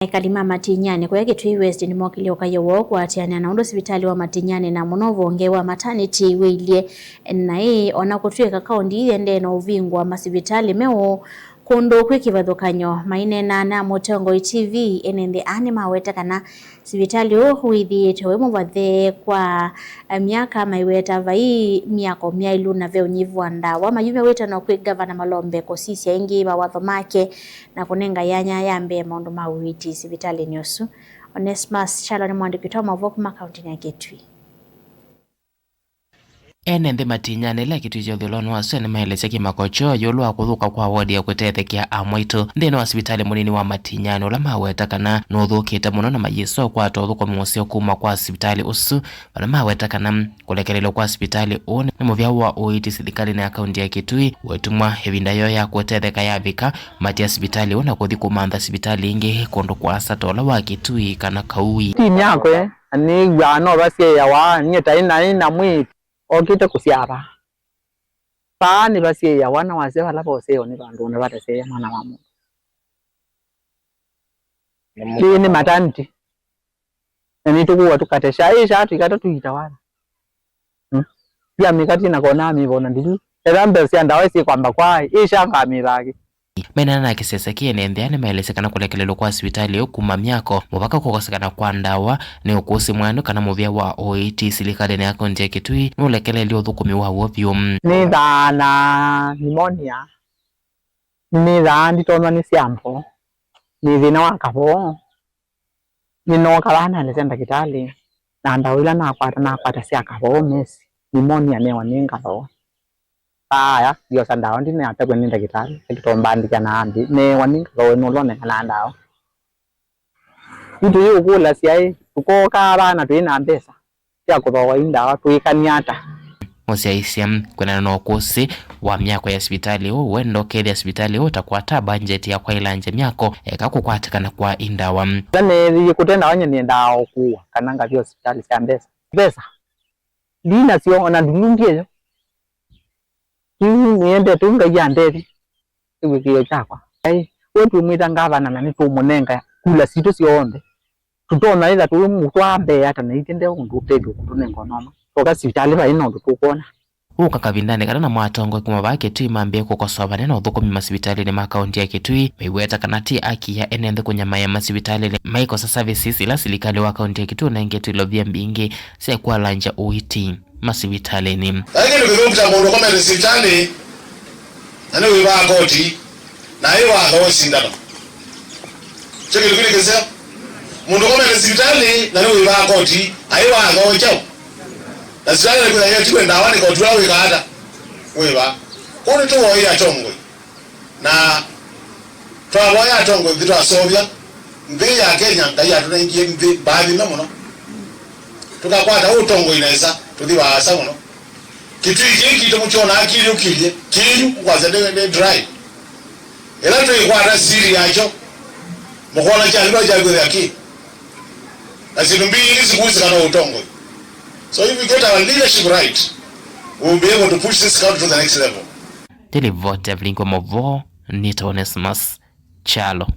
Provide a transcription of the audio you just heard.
Kalima Matinyane kwa Kitui West ni mwakili okayewo kwa atiana na undo sibitali wa Matinyane na munovo ongewa maternity weilie na hii onakutweka kaundi ende na uvingwa masibitali meo kondo kwikivadhokanyo maine na motongo TV enende anima weta kana sibitali huithi tewemo vathe kwa miaka maiweta vai miako miailu na veo nyivu andawa mayume weta na kwe gavana Malombe kosisi ya ingi mawatho make na kunenga yanya yambe maundu mawiti sibitali nyosu. Onesmus Chalo ni mwandikitoa mavoku makaunti ya Kitui. Enende Matinyane la Kitui jodhulonu waswe ni maeleze kimakocho yolu wa kuthuka kwa wadi ya kutethekia amwaitu ndeno wa sibitali munini wa Matinyane ula mawetakana nuthukite muno na mayiso kwa tothuko mwosio kuma kwa sibitali usu wana mawetakana kulekelelo kwa sibitali une na muvya wa uiti sithikali na akaunti ya Kitui wetumwa hevinda yo ya kutetheka ya vika matia sibitali una kuthi kumantha sibitali ingi kondo kwa satola wa Kitui kana kaui timi yakwe ani gano basie ya wa nyeta ina mwiti okite kusiaba pani basie ya wana wase wala bose oni bandu ne batase ya mwana wa mungu ni maternity ni tukuwa tukatesha isha tukata tuitawala pia mikati na kona mibona ndizu erambe sia ndawe si kwamba kwa isha ngamibagi mena na kisese kienende maelesekana kulekelelo kwa sibitali kuma myako mubaka kukosekana kwa ndawa ni ukusi mwanu kana muvya wa OIT silikale na akaunti ya Kitui nulekeleli uthukumi wa wopyo ni dhana pneumonia ni dhandi tona ni siampo ni dhina wakavo ni noka bana lesenda kitali na ndawila na kwata sia kavo mesi pneumonia ne waninga ro aya yo sandao ndi ne atakwe ni ndakitali ekitombandi kana andi ne waninga ro no lone kana ndao itu yo kula siai uko ka bana twina mbesa ya kubawa inda tuikanyata Mosiaisia kwena no kusi wa myako ya sibitali wendo keli ya sibitali utakwata budget ya kwa ilanje myako ekakukwatikana kwa indawa tane kutenda wanye ni ndao kuwa kananga vyo sibitali sia mbesa pesa lina sio ona ndungie niende tunga yanderi iwikiyo chakwa ai wetu mwita ngavana na nitumunenga kula situ sionde tutona ila tu mutwambe hata na itende undu tedu kutunengo noma toka sibitali ba ino tukona uka kavindane kana na mwatongo kuma ba Kitui mambie kukosoba neno uthukumi masibitali ni makaunti ya Kitui meiweta kanati aki ya enende kunyama ya masibitali maikosa services ila silikali wa kaunti ya Kitui na ingetu ilovia mbingi siya kuwa lanja uiti masibitali ni lakini ukizungumza mundu kama sibitali nani wiba koti na hiyo atho sindano cheki tukili kisa mundu kama sibitali nani wiba koti ayo atho chao na sibitali kuna hiyo tiwe ndawani kwa tuwa wikada wiba kuni tuwa ya chongwe na tuwa ya chongwe vitu wa Sovia mbi ya Kenya ndaya tunaingie mbi baadhi na muno tukakwata utongo inaisa tuthiwa asa muno Kitui hiki tumuchona akili ukilie kinyu kwaza ne dry ela tuikwata siri yacho mukona cha ndo cha gwe yaki asinumbi hizi kuzi kana utongo. So if we get our leadership right, we'll be able to push this country to the next level. Televote Blinko Movo Nito Onesmus Chalo.